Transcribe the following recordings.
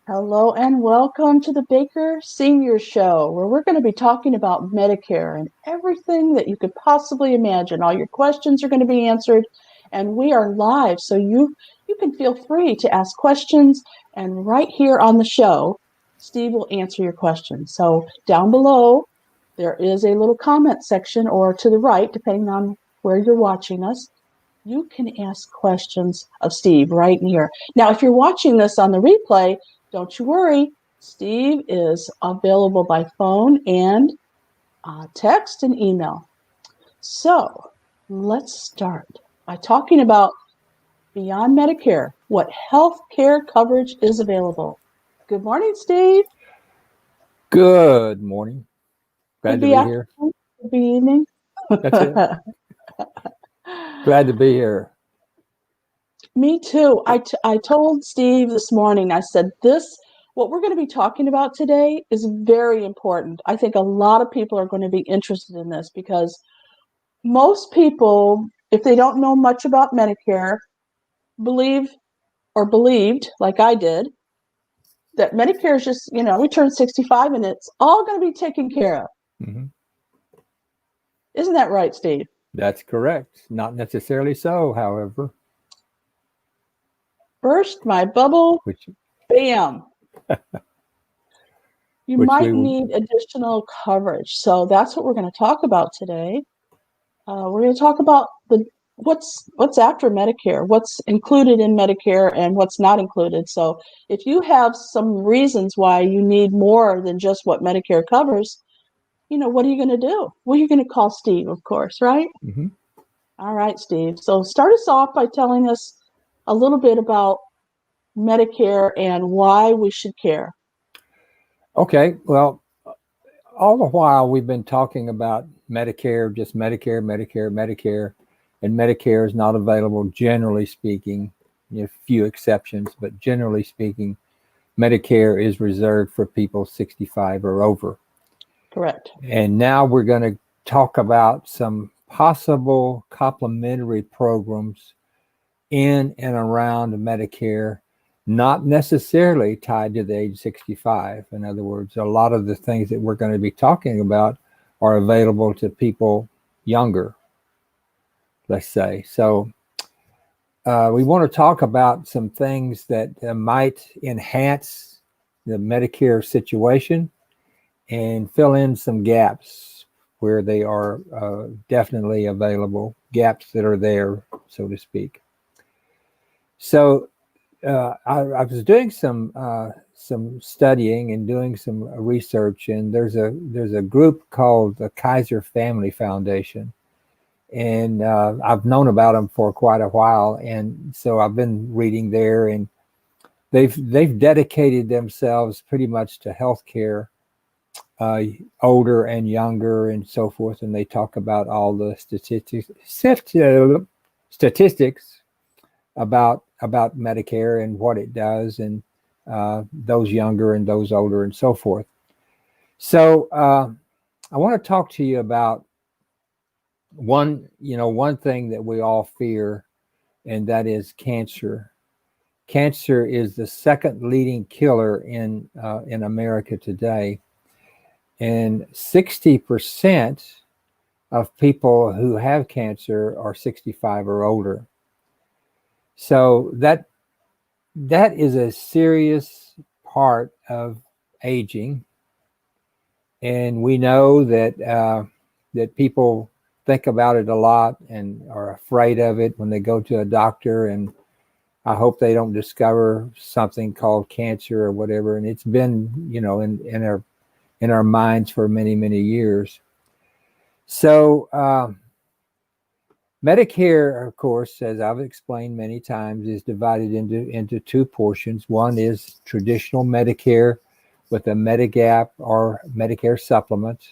Hello and welcome to the Baker Senior Show, where we're going to be talking about Medicare and everything that you could possibly imagine. All your questions are going to be answered, and we are live, so you can feel free to ask questions. And right here on the show, Steve will answer your questions. So down below, there is a little comment section, or to the right, depending on where you're watching us. You can ask questions of Steve right here. Now, if you're watching this on the replay, don't you worry. Steve is available by phone and text and email. So let's start by talking about beyond Medicare, what health care coverage is available. Good morning, Steve. Good morning. Glad to be here. Could be evening. That's it. Glad to be here. Me too. I told Steve this morning, I said, what we're going to be talking about today is very important. I think a lot of people are going to be interested in this because most people, if they don't know much about Medicare, believe or believed, like I did, that Medicare is just, we turn 65 and it's all going to be taken care of. Mm-hmm. Isn't that right, Steve? That's correct. Not necessarily so, however. Burst my bubble. Bam. You might need additional coverage. So that's what we're going to talk about today. We're going to talk about what's after Medicare, what's included in Medicare and what's not included. So if you have some reasons why you need more than just what Medicare covers, what are you going to do? Well, you're going to call Steve, of course, right? Mm-hmm. All right, Steve. So start us off by telling us a little bit about Medicare and why we should care. Okay. Well, all the while we've been talking about Medicare, just Medicare, and Medicare is not available, generally speaking. A few exceptions, but generally speaking, Medicare is reserved for people 65 or over. Correct. And now we're going to talk about some possible complementary programs in and around Medicare, not necessarily tied to the age 65. In other words, a lot of the things that we're going to be talking about are available to people younger, let's say. So we want to talk about some things that might enhance the Medicare situation and fill in some gaps where they are definitely available, gaps that are there, so to speak. So I was doing some studying and doing some research, and there's a group called the Kaiser Family Foundation, and I've known about them for quite a while, and so I've been reading there, and they've dedicated themselves pretty much to healthcare, older and younger, and so forth, and they talk about all the statistics about Medicare and what it does, and those younger and those older and so forth. So I want to talk to you about one thing that we all fear, and that is cancer. Cancer is the second leading killer in America today, and 60% of people who have cancer are 65 or older. So that is a serious part of aging, and we know that people think about it a lot and are afraid of it when they go to a doctor, and I hope they don't discover something called cancer or whatever. And it's been, in our minds for many, many years. So Medicare, of course, as I've explained many times, is divided into two portions. One is traditional Medicare with a Medigap or Medicare supplement.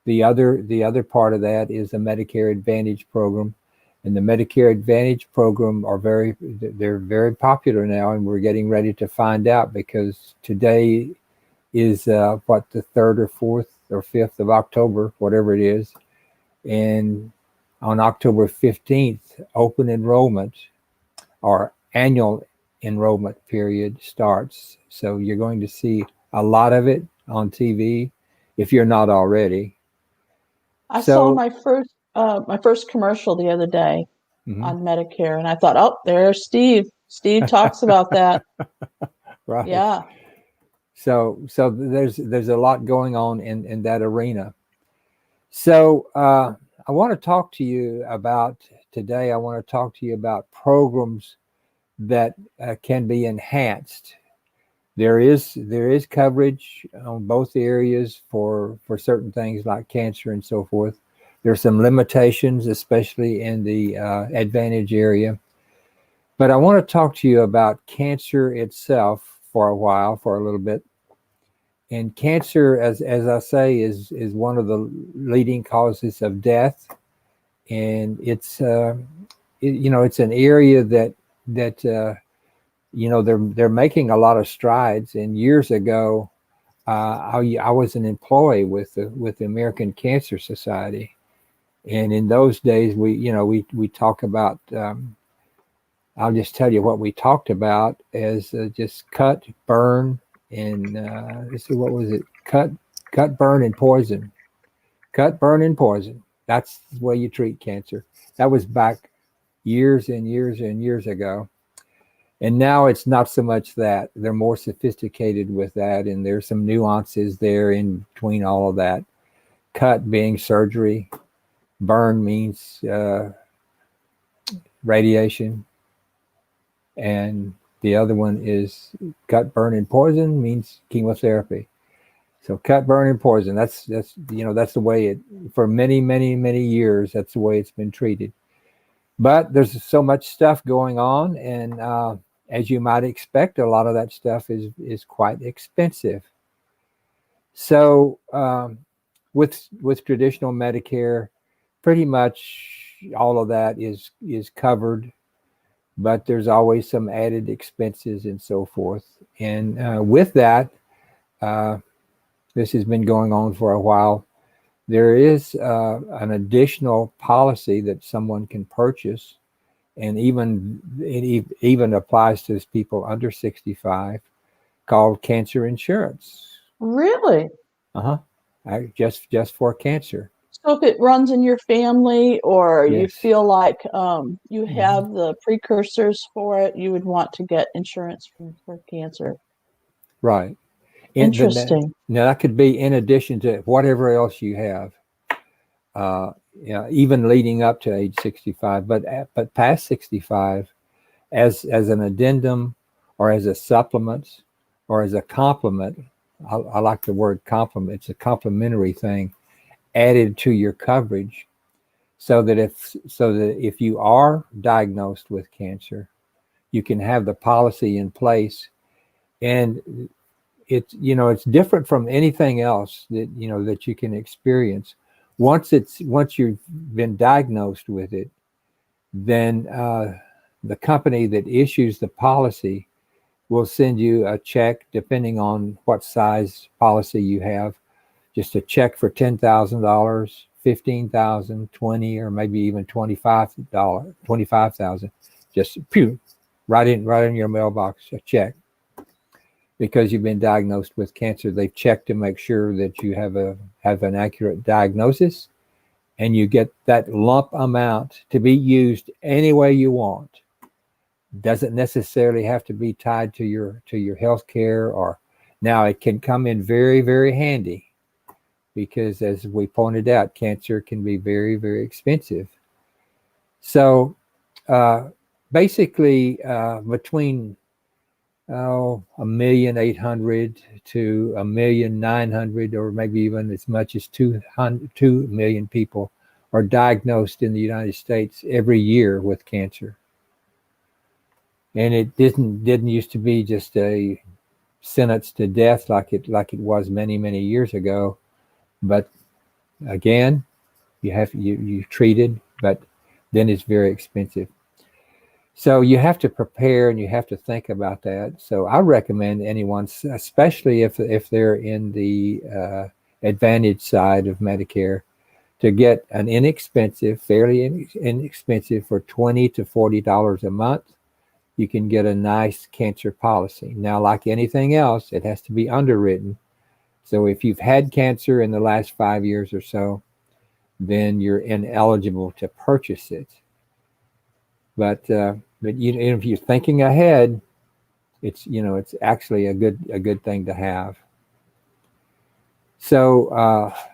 The other part of that is the Medicare Advantage program. And the Medicare Advantage program they're very popular now, and we're getting ready to find out, because today is the 3rd or 4th or 5th of October, whatever it is. And on October 15th, open enrollment or annual enrollment period starts. So you're going to see a lot of it on TV if you're not already. I saw So, my first commercial the other day mhm, on Medicare, and I thought, oh, there's Steve. Steve talks about that. right. Yeah. So there's a lot going on in that arena. So I want to talk to you about today. I want to talk to you about programs that can be enhanced. There is coverage on both areas for certain things like cancer and so forth. There's some limitations, especially in the Advantage area. But I want to talk to you about cancer itself for a while, for a little bit. And cancer, as I say, is one of the leading causes of death, and it's an area that they're making a lot of strides. And years ago, I was an employee with the American Cancer Society, and in those days we talk about. I'll just tell you what we talked about as just cut, burn, and let's see, what was it? Cut, burn, and poison. Cut, burn, and poison. That's the way you treat cancer. That was back years and years and years ago. And now it's not so much that. They're more sophisticated with that, and there's some nuances there in between all of that. Cut being surgery, burn means radiation, and the other one is cut, burn, and poison means chemotherapy. So cut, burn, and poison. That's the way it, for many, many, many years, that's the way it's been treated. But there's so much stuff going on, and as you might expect, a lot of that stuff is quite expensive. So with traditional Medicare, pretty much all of that is covered, but there's always some added expenses and so forth. And with that, this has been going on for a while. There is an additional policy that someone can purchase, and it even applies to people under 65, called cancer insurance. Really? Uh-huh. Just for cancer. So if it runs in your family or you Yes. feel like you Mhm. have the precursors for it, you would want to get insurance for cancer. Right. Interesting. Now that could be in addition to whatever else you have. Even leading up to age 65, but past 65, as an addendum, or as a supplement, or as a complement. I like the word complement. It's a complementary thing added to your coverage, so that if you are diagnosed with cancer, you can have the policy in place. And it's different from anything else that you can experience. Once you've been diagnosed with it, then the company that issues the policy will send you a check, depending on what size policy you have, just a check for $10,000, 15,000, 20, or maybe even $25, 25,000. Just right in your mailbox, a check. Because you've been diagnosed with cancer, they've checked to make sure that you have an accurate diagnosis, and you get that lump amount to be used any way you want. Doesn't necessarily have to be tied to your health care. Or now it can come in very, very handy, because as we pointed out, cancer can be very, very expensive. So basically between 1,800,000 to 1,900,000, or maybe even as much as 2 million people are diagnosed in the United States every year with cancer. And it didn't used to be just a sentence to death like it was many, many years ago. But again, you treated, but then it's very expensive. So you have to prepare, and you have to think about that. So I recommend anyone, especially if they're in the Advantage side of Medicare, to get an inexpensive, fairly inexpensive, for $20 to $40 a month, you can get a nice cancer policy. Now, like anything else, it has to be underwritten. So if you've had cancer in the last 5 years or so, then you're ineligible to purchase it. But if you're thinking ahead, it's actually a good thing to have. So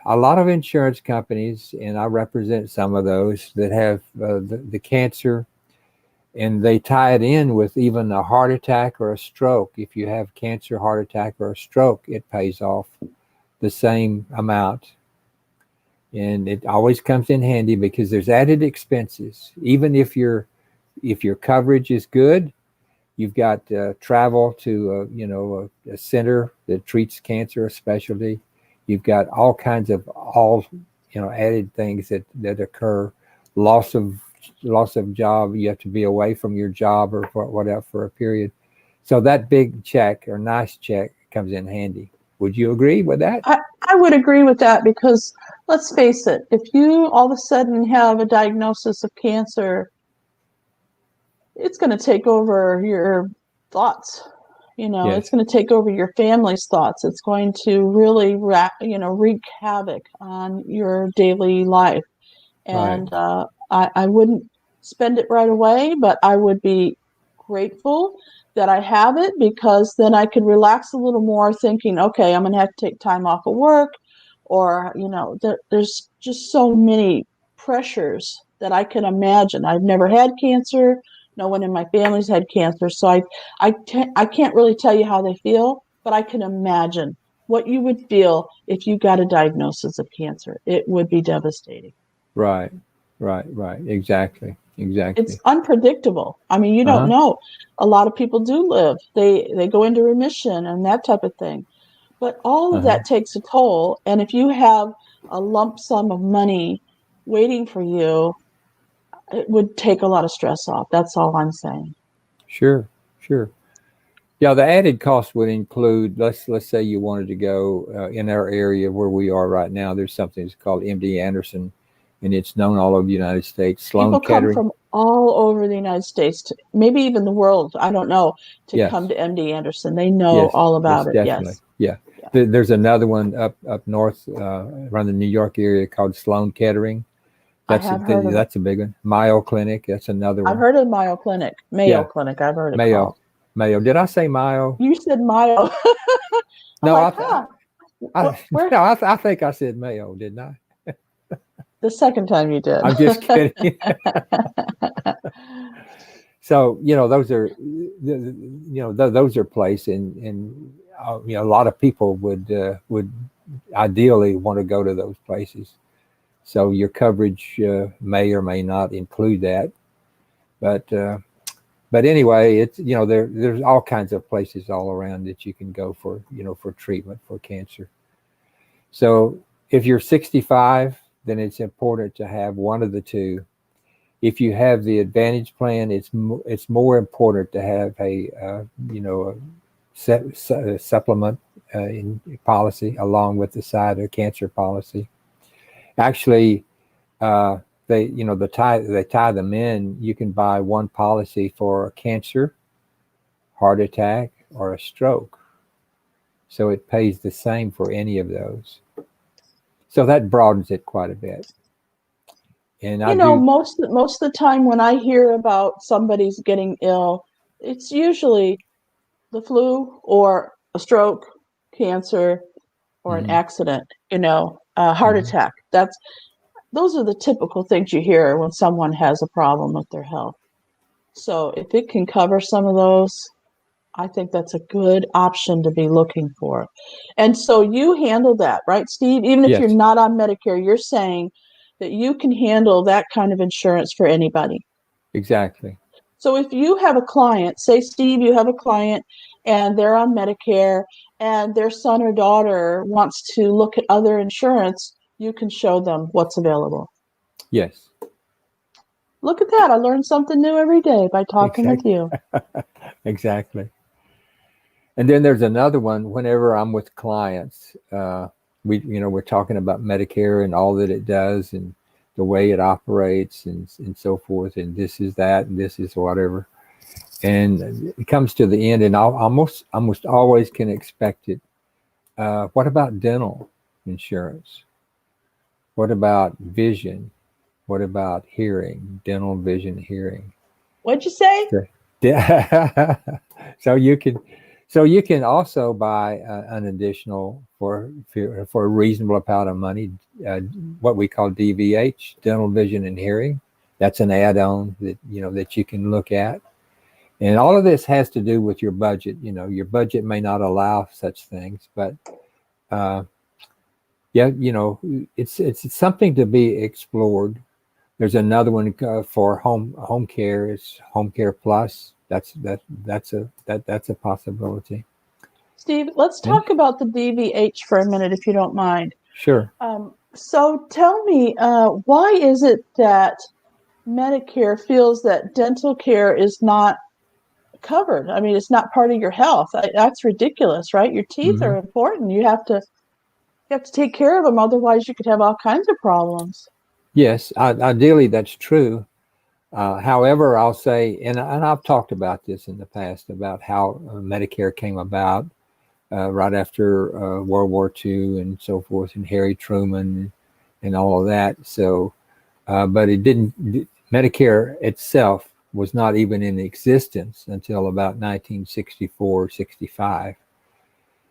a lot of insurance companies, and I represent some of those that have the cancer, and they tie it in with even a heart attack or a stroke. If you have cancer, heart attack, or a stroke, it pays off the same amount. And it always comes in handy because there's added expenses. Even if your coverage is good, you've got travel to a center that treats cancer, a specialty. You've got all kinds of added things that occur. Loss of job. You have to be away from your job or whatever for a period. So that big check or nice check comes in handy. Would you agree with that? I would agree with that because let's face it, if you all of a sudden have a diagnosis of cancer, it's going to take over your thoughts. Yes. It's going to take over your family's thoughts. It's going to really wreak havoc on your daily life. And Right. I wouldn't spend it right away, but I would be grateful that I have it because then I could relax a little more thinking, okay, I'm going to have to take time off of work, or, there's just so many pressures that I can imagine. I've never had cancer. No one in my family's had cancer. So I can't really tell you how they feel, but I can imagine what you would feel if you got a diagnosis of cancer. It would be devastating. Right. Exactly. It's unpredictable. I mean, you don't Uh-huh. know. A lot of people do live. They go into remission and that type of thing. But all of Uh-huh. that takes a toll. And if you have a lump sum of money waiting for you, it would take a lot of stress off. That's all I'm saying. Sure. Yeah, the added cost would include, let's say you wanted to go in our area where we are right now. There's something that's called MD Anderson, and it's known all over the United States. Sloan People come Kettering. from all over the United States, maybe even the world, I don't know, to come Yes. to MD Anderson. They know Yes. all Yes. about it. Definitely. Yes. Yeah. Yeah. There's another one up north around the New York area called Sloan Kettering. I have heard of it. That's a big one. Mayo Clinic. That's another I've one. heard of Mayo Clinic. Mayo Yeah. Clinic, I've heard it Mayo. called. Did I say Mayo? You said Mayo. I'm No, like, huh? Where? no, I think I said Mayo, didn't I? The second time you did. I'm just kidding. So those are places, and a lot of people would ideally want to go to those places. So your coverage may or may not include that, but anyway, it's there's all kinds of places all around that you can go for for treatment for cancer. So if you're 65, then it's important to have one of the two. If you have the Advantage plan, it's more important to have a supplement in policy along with the side of cancer policy. Actually, they tie them in. You can buy one policy for a cancer, heart attack, or a stroke, so it pays the same for any of those. So that broadens it quite a bit. And I do. Most of the time when I hear about somebody's getting ill, it's usually the flu or a stroke, cancer, or an Mhm, accident, a heart mhm. attack. Those are the typical things you hear when someone has a problem with their health. So if it can cover some of those, I think that's a good option to be looking for. And so you handle that, right, Steve? Even if you're Yes, not on Medicare, you're saying that you can handle that kind of insurance for anybody. exactly. So if you have a client, say, Steve, you have a client and they're on Medicare and their son or daughter wants to look at other insurance, you can show them what's available. Yes, Look at that. I learn something new every day by talking with exactly. you. Exactly. And then there's another one. Whenever I'm with clients, we're talking about Medicare and all that it does and the way it operates and so forth. And this is that, and this is whatever. And it comes to the end, and I almost always can expect it. What about dental insurance? What about vision? What about hearing? Dental, vision, hearing. What'd you say? So you can, so you can also buy an additional for a reasonable amount of money, what we call DVH, dental, vision, and hearing. That's an add-on that that you can look at. And all of this has to do with your budget. Your budget may not allow such things, but yeah, it's something to be explored. There's another one for home care. It's Home Care Plus. That's a possibility. Steve, let's And talk about the DVH for a minute, if you don't mind. sure. So tell me, why is it that Medicare feels that dental care is not covered? I mean, it's not part of your health. That's ridiculous, right? Your teeth Hmm. are important. You have to take care of them, otherwise you could have all kinds of problems. Yes, ideally that's true. However, I'll say, and I've talked about this in the past about how Medicare came about right after World War II and so forth, and Harry Truman and all of that. So, but it didn't. Medicare itself was not even in existence until about 1964, 65.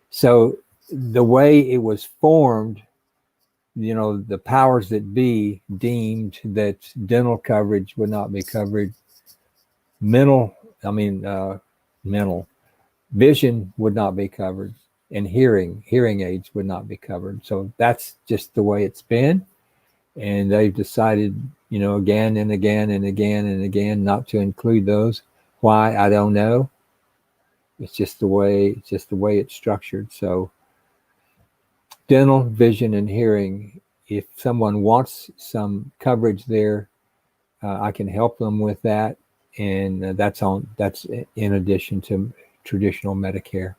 So the way it was formed, the powers that be deemed that dental coverage would not be covered, mental, I mean, mental, vision would not be covered, and hearing aids would not be covered. So that's just the way it's been. And they've decided, again and again and again and again not to include those. Why? I don't know. It's just the way it's structured. So dental, vision, and hearing, if someone wants some coverage there, I can help them with that. And that's in addition to traditional Medicare.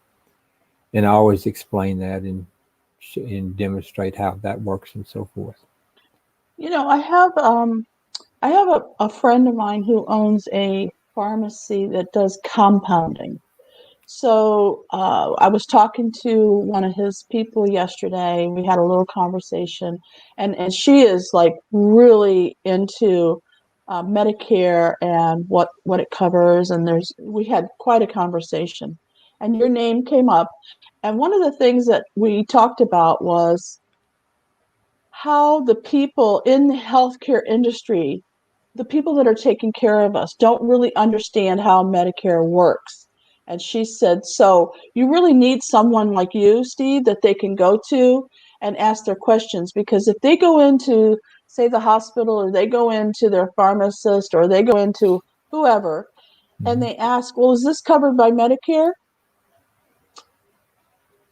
And I always explain that and demonstrate how that works and so forth. I have a friend of mine who owns a pharmacy that does compounding. So I was talking to one of his people yesterday. We had a little conversation, and she is like really into Medicare and what it covers. And we had quite a conversation, and your name came up. And one of the things that we talked about was how the people in the healthcare industry, the people that are taking care of us, don't really understand how Medicare works. And she said, so you really need someone like you, Steve, that they can go to and ask their questions. Because if they go into, say, the hospital, or they go into their pharmacist, or they go into whoever, and Mhm. they ask, well, is this covered by Medicare?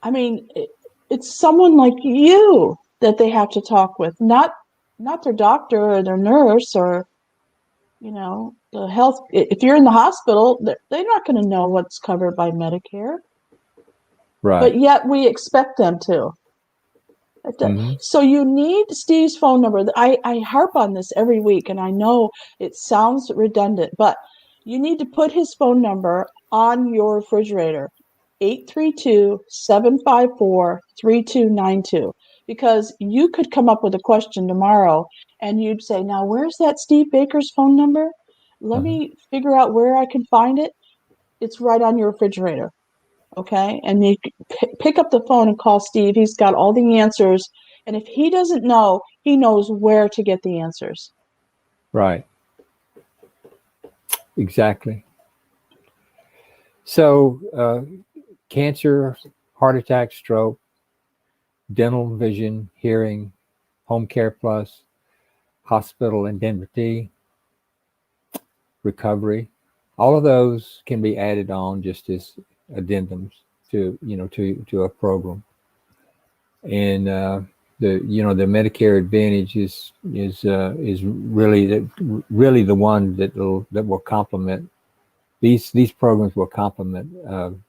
I mean, it's someone like you that they have to talk with, not their doctor or their nurse or the health. If you're in the hospital, they're not going to know what's covered by Medicare, but Right. yet we expect them to. Hmm. So you need Steve's phone number. I harp on this every week, and I know it sounds redundant, but you need to put his phone number on your refrigerator, 832-754-3292, because you could come up with a question tomorrow and you'd say, now, where's that Steve Baker's phone number? Let Uh-huh. me figure out where I can find it. It's right on your refrigerator. Okay. And you pick up the phone and call Steve. He's got all the answers. And if he doesn't know, he knows where to get the answers. Right. Exactly. So, cancer, heart attack, stroke, dental, vision, hearing, home care plus, hospital indemnity, recovery, all of those can be added on just as addendums to a program. And the Medicare Advantage is really the one that will complement these programs will complement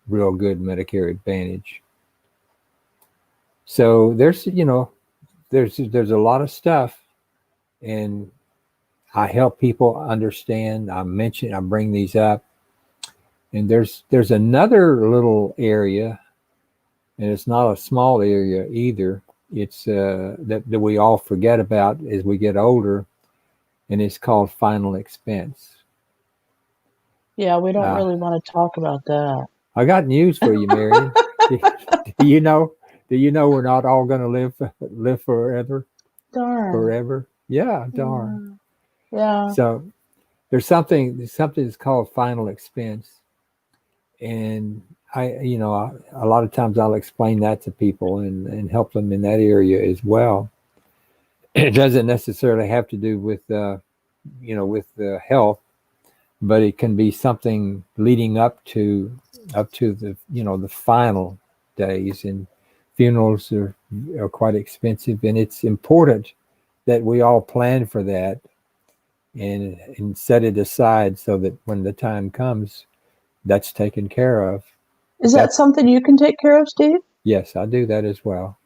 real good Medicare Advantage. So there's a lot of stuff, and I help people understand. I bring these up, And there's another little area, and it's not a small area either. It's that we all forget about as we get older, and it's called final expense. Yeah, we don't Uh, really want to talk about that. I got news for you, Marion. do, do you know? Do you know we're not all going to live forever? Darn. Forever? Yeah, darn. Yeah. Yeah. So there's something that's called final expense, and a lot of times I'll explain that to people and help them in that area as well. It doesn't necessarily have to do with health, but it can be something leading up to the final days, and funerals are quite expensive, and it's important that we all plan for that and set it aside so that when the time comes, that's taken care of. Is that That's something you can take care of, Steve? Yes, I do that as well.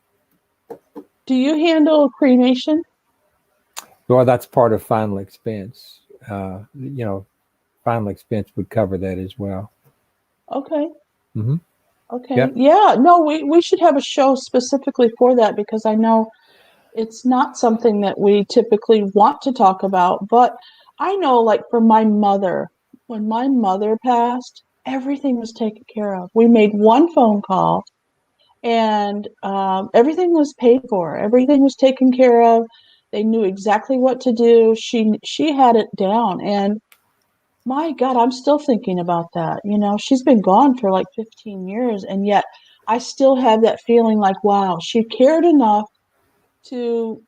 Do you handle cremation? Well, that's part of final expense. Final expense would cover that as well. Okay. Mm-hmm. Okay. Yep. Yeah. No, we should have a show specifically for that because I know it's not something that we typically want to talk about. But I know, like for my mother, when my mother passed, everything was taken care of. We made one phone call and everything was paid for. Everything was taken care of. They knew exactly what to do. She had it down, and my God, I'm still thinking about that. You know, she's been gone for like 15 years, and yet I still have that feeling like, wow, she cared enough to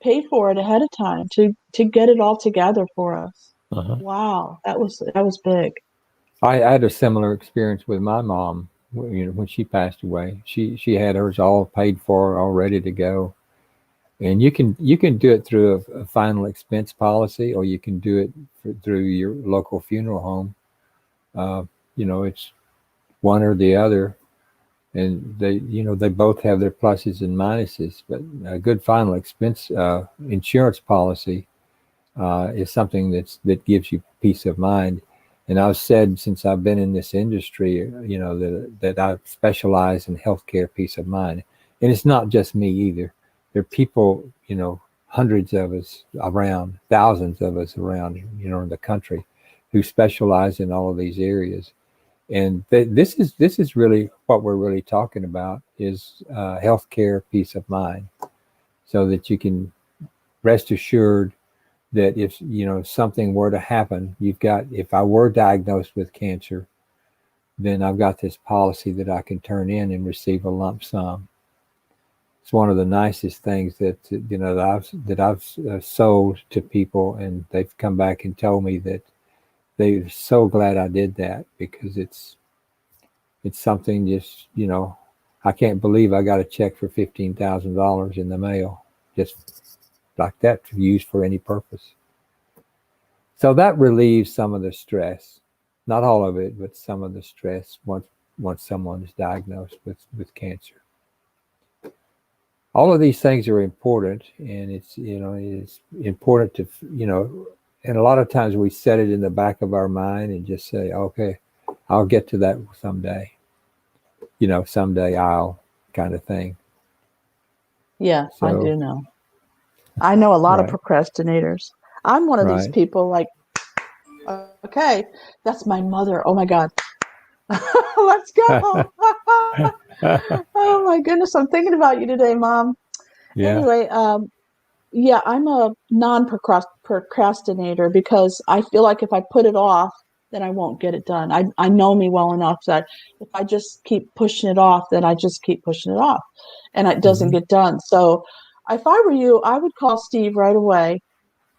pay for it ahead of time to get it all together for us. Uh-huh. Wow, that was big. I had a similar experience with my mom. When she passed away, she had hers all paid for, all ready to go. And you can do it through a final expense policy, or you can do it through your local funeral home. Uh, it's one or the other, and they both have their pluses and minuses. But a good final expense insurance policy is something that gives you peace of mind. And I've said since I've been in this industry, that I specialize in healthcare peace of mind, and it's not just me either. There are people, hundreds of us around, thousands of us around, in the country, who specialize in all of these areas. And this is really what we're really talking about is healthcare peace of mind, so that you can rest assured that if something were to happen, if I were diagnosed with cancer, then I've got this policy that I can turn in and receive a lump sum. It's one of the nicest things that I've sold to people, and they've come back and told me that they're so glad I did that, because it's something just I can't believe I got a check for $15,000 in the mail, just like that, to use for any purpose. So that relieves some of the stress, not all of it, but some of the stress once someone is diagnosed with cancer. All of these things are important, and it's important to and a lot of times we set it in the back of our mind and just say, okay, I'll get to that someday. Someday I'll, kind of thing. Yeah, I So, do know. I know a lot of right, procrastinators. I'm one of these right. people like, okay, that's my mother. Oh my God. Let's go. Oh my goodness, I'm thinking about you today, Mom. Yeah. Anyway, yeah, I'm a non-procrastinator because I feel like if I put it off, then I won't get it done. I know me well enough that if I just keep pushing it off, then I just keep pushing it off and it doesn't Hmm. get done. So if I were you, I would call Steve right away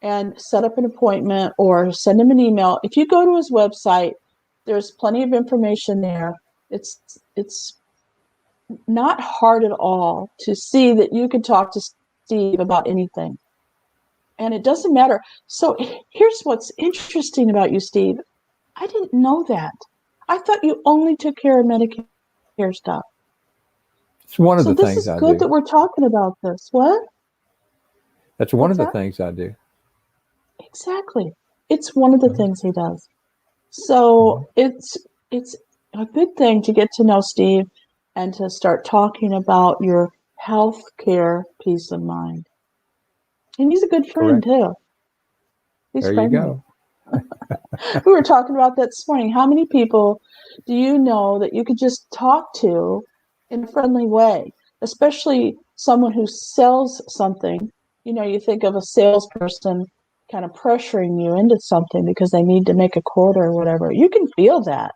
and set up an appointment or send him an email. If you go to his website, there's plenty of information there. It's not hard at all to see that you could talk to Steve about anything. And it doesn't matter. So here's what's interesting about you, Steve. I didn't know that. I thought you only took care of Medicare stuff. It's one of So the this things is I good do. that we're talking about this. What? That's one What's of the that? things I do. Exactly. It's one of the Mhm. things he does. So Mhm. it's a good thing to get to know Steve and to start talking about your health care peace of mind. And he's a good friend Correct. too. He's There you friendly. go. We were talking about that this morning. How many people do you know that you could just talk to in a friendly way, especially someone who sells something? You know, you think of a salesperson kind of pressuring you into something because they need to make a quota or whatever. You can feel that.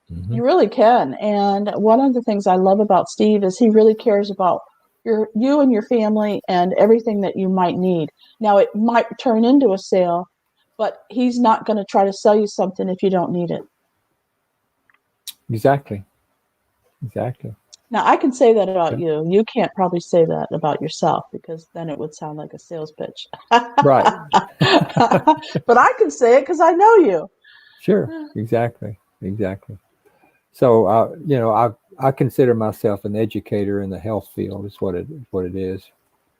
Hmm. You really can. And one of the things I love about Steve is he really cares about you and your family and everything that you might need. Now it might turn into a sale, but he's not going to try to sell you something if you don't need it. Exactly. Exactly. Now I can say that about Yeah. you. You can't probably say that about yourself because then it would sound like a sales pitch. Right. But I can say it because I know you. Sure. Exactly. Exactly. So, I consider myself an educator in the health field. Is what it is.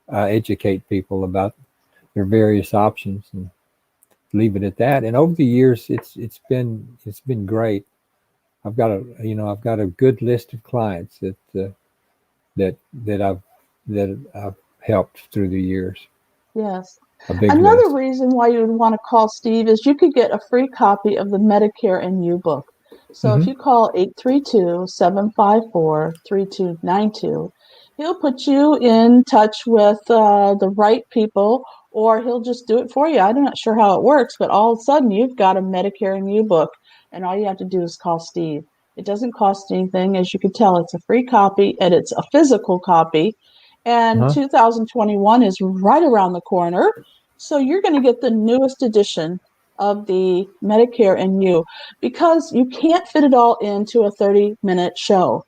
I educate people about their various options and leave it at that. And over the years, it's been great. I've got a good list of clients that that I've that I've helped through the years. Yes. A big Another list. reason why you would want to call Steve is you could get a free copy of the Medicare and You book. So if Hmm. you call 832-754-3292, he'll put you in touch with the right people or he'll just do it for you. I'm not sure how it works, but all of a sudden you've got a Medicare and You book and all you have to do is call Steve. It doesn't cost anything. As you can tell, it's a free copy and it's a physical copy. And Uh-huh. 2021 is right around the corner. So you're going to get the newest edition of the Medicare and You because you can't fit it all into a 30-minute show.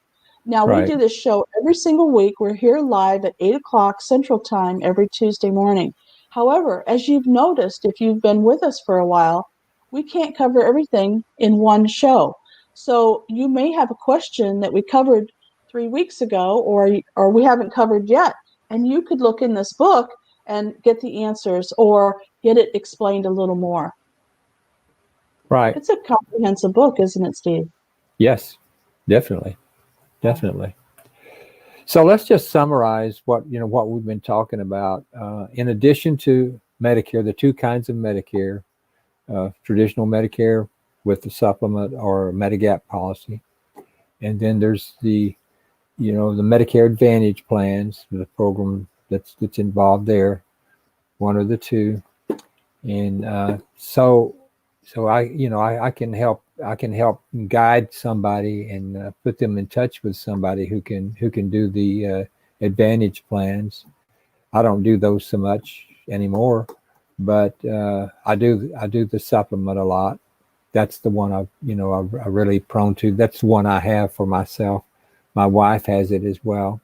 Now, we Right. do this show every single week. We're here live at 8 o'clock Central Time every Tuesday morning. However, as you've noticed, if you've been with us for a while, we can't cover everything in one show. So you may have a question that we covered 3 weeks ago or we haven't covered yet. And you could look in this book and get the answers or get it explained a little more. Right. It's a comprehensive book, isn't it, Steve? Yes. Definitely. Yeah. Definitely. So let's just summarize what we've been talking about. In addition to Medicare, the two kinds of Medicare, traditional Medicare with the supplement or Medigap policy, and then there's the Medicare Advantage plans, the program that's involved there, one or the two, and so I can help guide somebody and put them in touch with somebody who can do the Advantage plans. I don't do those so much anymore, but I do the supplement a lot. That's the one I'm really prone to. That's the one I have for myself. My wife has it as well.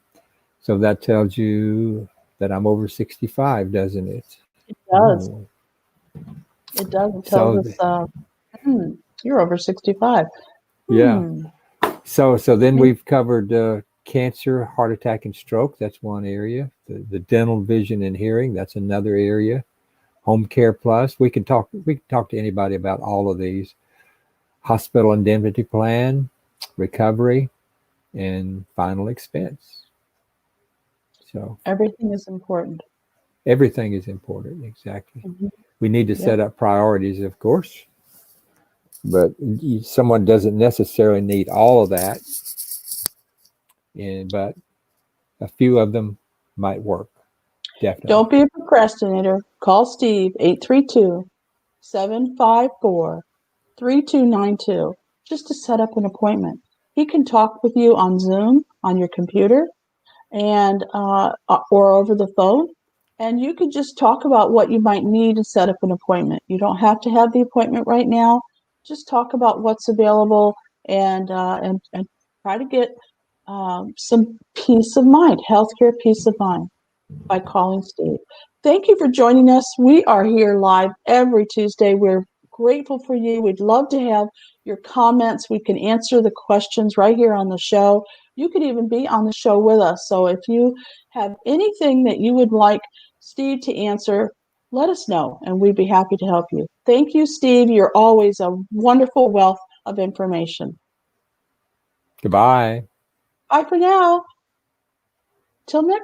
So that tells you that I'm over 65, doesn't it? It does. Ooh. It does. It tells So us, hmm, you're over 65. yeah. Hmm. So then Me- we've covered cancer, heart attack, and stroke. That's one area. The dental, vision, and hearing. That's another area. Home care plus. We can talk to anybody about all of these. Hospital indemnity plan, recovery, and final expense. So Everything is important. everything is important. Exactly. Mhm. We need to Yep. set up priorities, of course, but someone doesn't necessarily need all of that, but a few of them might work. Definitely. Don't be a procrastinator. Call Steve 832-754-3292 just to set up an appointment. He can talk with you on Zoom on your computer and or over the phone, and you could just talk about what you might need to set up an appointment. You don't have to have the appointment right now. Just talk about what's available and try to get some peace of mind, healthcare peace of mind by calling Steve. Thank you for joining us. We are here live every Tuesday. We're grateful for you. We'd love to have your comments. We can answer the questions right here on the show. You could even be on the show with us. So if you have anything that you would like Steve to answer, let us know and we'd be happy to help you. Thank you, Steve. You're always a wonderful wealth of information. Goodbye. Bye for now. Till next